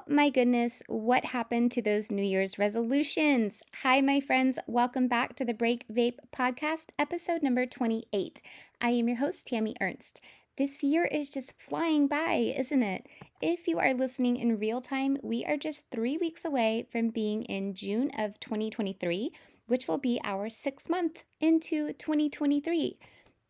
my goodness, what happened to those New Year's resolutions? Hi, my friends. Welcome back to the Break Vape podcast, episode number 28. I am your host, Tami Ernst. This year is just flying by, isn't it? If you are listening in real time, we are just 3 weeks away from being in June of 2023, which will be our 6th month into 2023.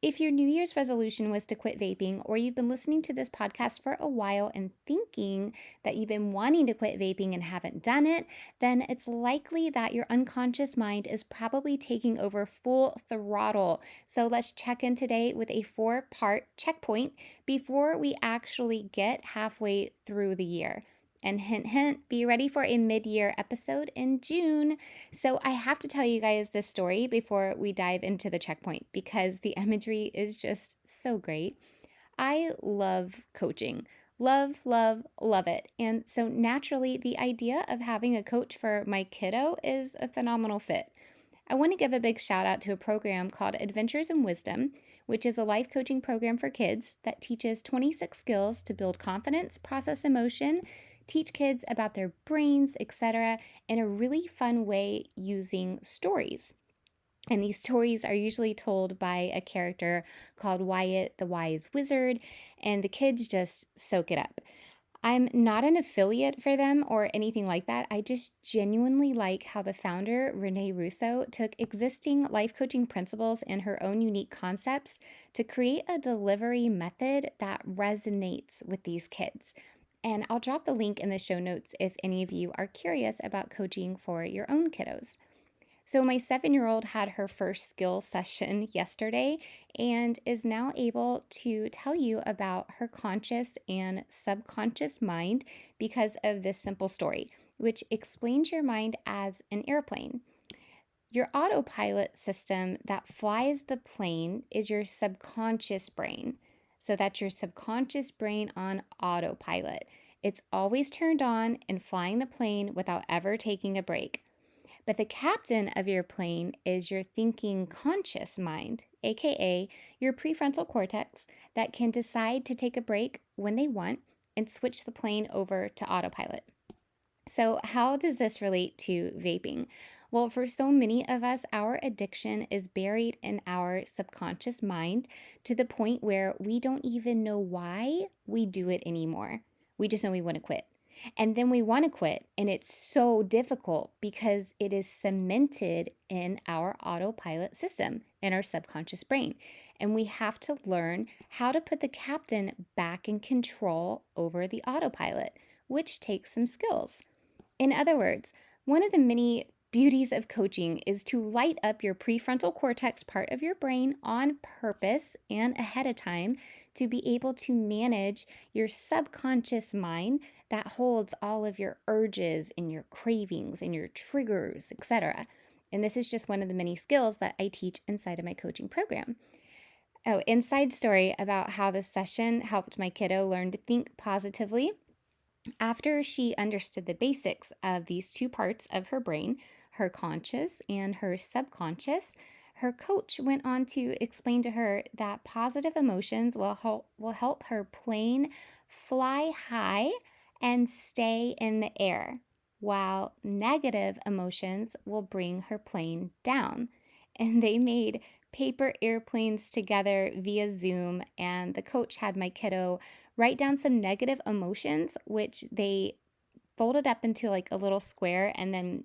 If your New Year's resolution was to quit vaping, or you've been listening to this podcast for a while and thinking that you've been wanting to quit vaping and haven't done it, then it's likely that your unconscious mind is probably taking over full throttle. So let's check in today with a 4-part checkpoint before we actually get halfway through the year. And hint, hint, be ready for a mid-year episode in June. So I have to tell you guys this story before we dive into the checkpoint because the imagery is just so great. I love coaching. Love, love, love it. And so naturally, the idea of having a coach for my kiddo is a phenomenal fit. I want to give a big shout out to a program called Adventures in Wisdom, which is a life coaching program for kids that teaches 26 skills to build confidence, process emotion, teach kids about their brains, etc., in a really fun way using stories. And these stories are usually told by a character called Wyatt the Wise Wizard, and the kids just soak it up. I'm not an affiliate for them or anything like that. I just genuinely like how the founder, Renee Russo, took existing life coaching principles and her own unique concepts to create a delivery method that resonates with these kids. And I'll drop the link in the show notes if any of you are curious about coaching for your own kiddos. So my 7-year-old had her first skill session yesterday and is now able to tell you about her conscious and subconscious mind because of this simple story, which explains your mind as an airplane. Your autopilot system that flies the plane is your subconscious brain. So that's your subconscious brain on autopilot. It's always turned on and flying the plane without ever taking a break. But the captain of your plane is your thinking conscious mind, aka your prefrontal cortex, that can decide to take a break when they want and switch the plane over to autopilot. So how does this relate to vaping? Well, for so many of us, our addiction is buried in our subconscious mind to the point where we don't even know why we do it anymore. We just know we want to quit. And then we want to quit, and it's so difficult because it is cemented in our autopilot system, in our subconscious brain. And we have to learn how to put the captain back in control over the autopilot, which takes some skills. In other words, one of the many beauties of coaching is to light up your prefrontal cortex part of your brain on purpose and ahead of time to be able to manage your subconscious mind that holds all of your urges and your cravings and your triggers, etc. And this is just one of the many skills that I teach inside of my coaching program. Oh, inside story about how this session helped my kiddo learn to think positively. After she understood the basics of these two parts of her brain, her conscious and her subconscious, her coach went on to explain to her that positive emotions will help her plane fly high and stay in the air, while negative emotions will bring her plane down. And they made paper airplanes together via Zoom, and the coach had my kiddo write down some negative emotions, which they folded up into like a little square and then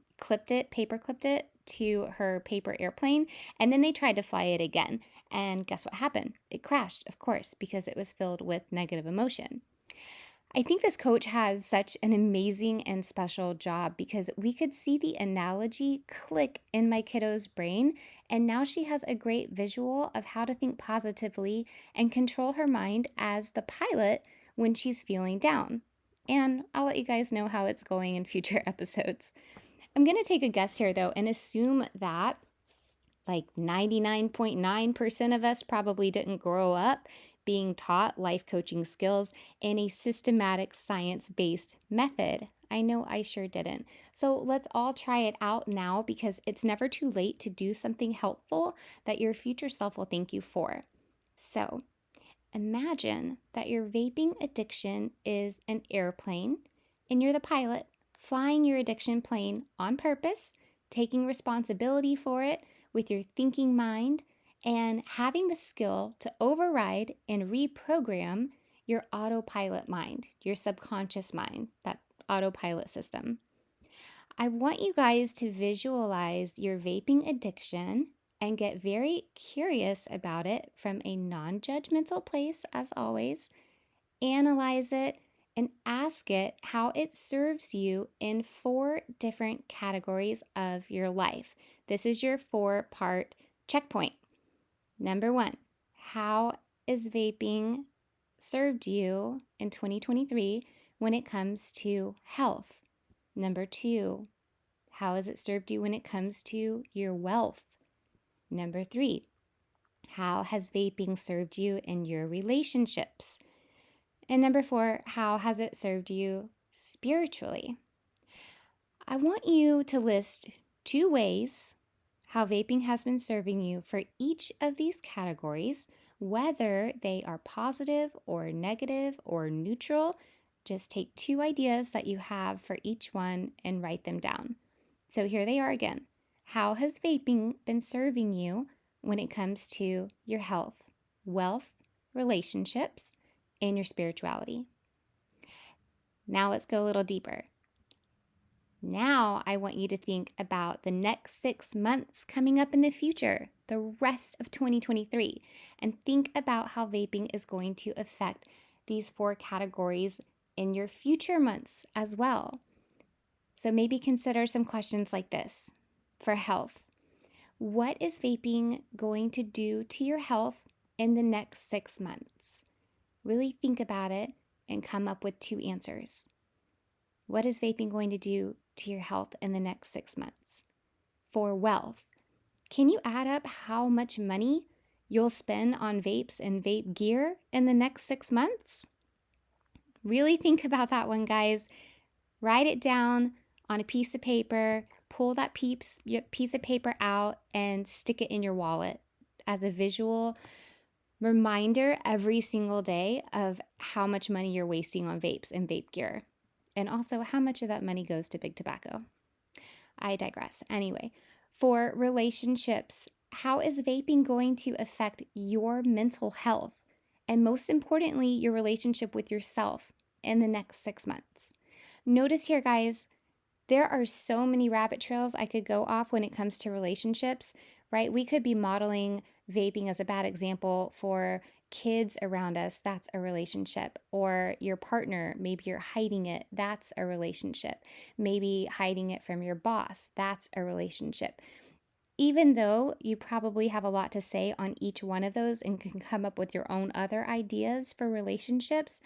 paper clipped it to her paper airplane. And then they tried to fly it again. And guess what happened? It crashed, of course, because it was filled with negative emotion. I think this coach has such an amazing and special job because we could see the analogy click in my kiddo's brain, and now she has a great visual of how to think positively and control her mind as the pilot when she's feeling down. And I'll let you guys know how it's going in future episodes. I'm going to take a guess here, though, and assume that like 99.9% of us probably didn't grow up being taught life coaching skills in a systematic science-based method. I know I sure didn't. So let's all try it out now because it's never too late to do something helpful that your future self will thank you for. So imagine that your vaping addiction is an airplane and you're the pilot, flying your addiction plane on purpose, taking responsibility for it with your thinking mind, and having the skill to override and reprogram your autopilot mind, your subconscious mind, that autopilot system. I want you guys to visualize your vaping addiction and get very curious about it from a non-judgmental place, as always. Analyze it and ask it how it serves you in 4 different categories of your life. This is your 4-part checkpoint. Number 1, how is vaping served you in 2023 when it comes to health? Number 2, how has it served you when it comes to your wealth? Number 3, how has vaping served you in your relationships? And number 4, how has it served you spiritually? I want you to list 2 ways how vaping has been serving you for each of these categories, whether they are positive or negative or neutral. Just take 2 ideas that you have for each one and write them down. So here they are again. How has vaping been serving you when it comes to your health, wealth, relationships, and your spirituality? Now let's go a little deeper. Now I want you to think about the next 6 months coming up in the future, the rest of 2023, and think about how vaping is going to affect these 4 categories in your future months as well. So maybe consider some questions like this. For health, what is vaping going to do to your health in the next 6 months? Really think about it and come up with 2 answers. What is vaping going to do to your health in the next 6 months? For wealth, can you add up how much money you'll spend on vapes and vape gear in the next 6 months? Really think about that one, guys. Write it down on a piece of paper, pull that piece of paper out and stick it in your wallet as a visual reminder every single day of how much money you're wasting on vapes and vape gear, and also how much of that money goes to big tobacco. I digress. Anyway, for relationships, how is vaping going to affect your mental health? And most importantly, your relationship with yourself in the next 6 months. Notice here, guys, there are so many rabbit trails I could go off when it comes to relationships, right? We could be modeling vaping as a bad example for kids around us. That's a relationship. Or your partner, maybe you're hiding it. That's a relationship. Maybe hiding it from your boss. That's a relationship. Even though you probably have a lot to say on each one of those and can come up with your own other ideas for relationships,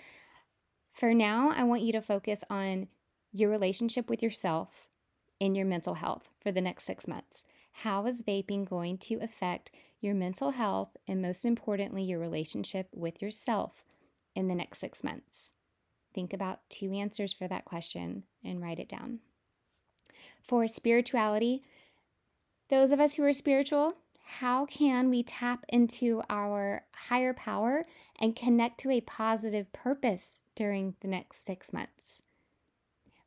for now, I want you to focus on your relationship with yourself and your mental health for the next 6 months. How is vaping going to affect your mental health and, most importantly, your relationship with yourself in the next 6 months? Think about 2 answers for that question and write it down. For spirituality, those of us who are spiritual, how can we tap into our higher power and connect to a positive purpose during the next 6 months?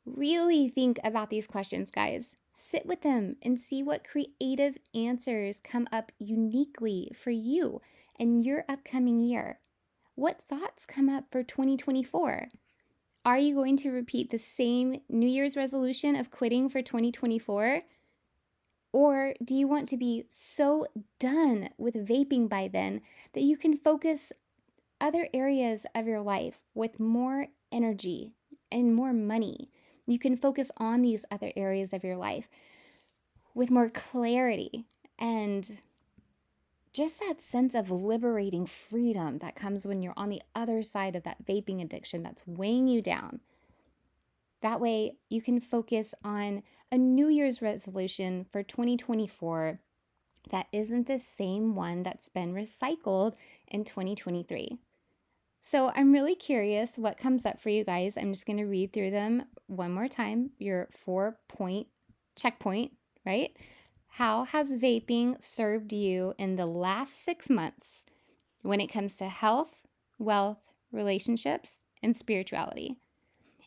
Really think about these questions, guys. Sit with them and see what creative answers come up uniquely for you and your upcoming year. What thoughts come up for 2024? Are you going to repeat the same New Year's resolution of quitting for 2024? Or do you want to be so done with vaping by then that you can focus other areas of your life with more energy and more money? You can focus on these other areas of your life with more clarity and just that sense of liberating freedom that comes when you're on the other side of that vaping addiction that's weighing you down. That way you can focus on a New Year's resolution for 2024 that isn't the same one that's been recycled in 2023. So I'm really curious what comes up for you guys. I'm just going to read through them one more time. Your 4-point checkpoint, right? How has vaping served you in the last 6 months when it comes to health, wealth, relationships, and spirituality?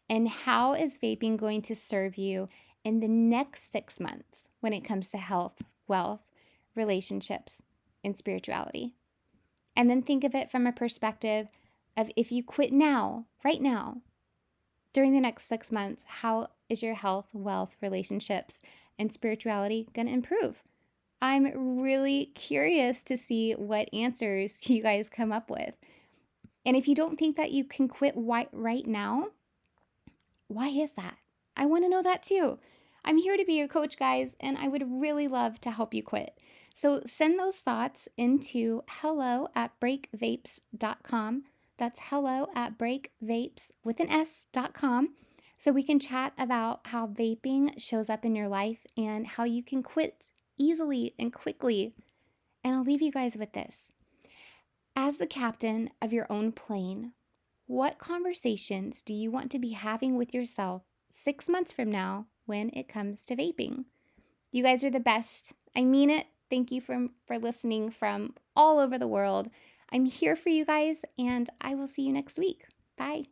And how is vaping going to serve you in the next 6 months when it comes to health, wealth, relationships, and spirituality? And then think of it from a perspective of if you quit now, right now, during the next 6 months, how is your health, wealth, relationships, and spirituality going to improve? I'm really curious to see what answers you guys come up with. And if you don't think that you can quit right now, why is that? I want to know that too. I'm here to be your coach, guys, and I would really love to help you quit. So send those thoughts into hello@breakvapes.com. That's hello@breakvapes with an S.com. So we can chat about how vaping shows up in your life and how you can quit easily and quickly. And I'll leave you guys with this. As the captain of your own plane, what conversations do you want to be having with yourself 6 months from now when it comes to vaping? You guys are the best. I mean it. Thank you for listening from all over the world. I'm here for you guys, and I will see you next week. Bye.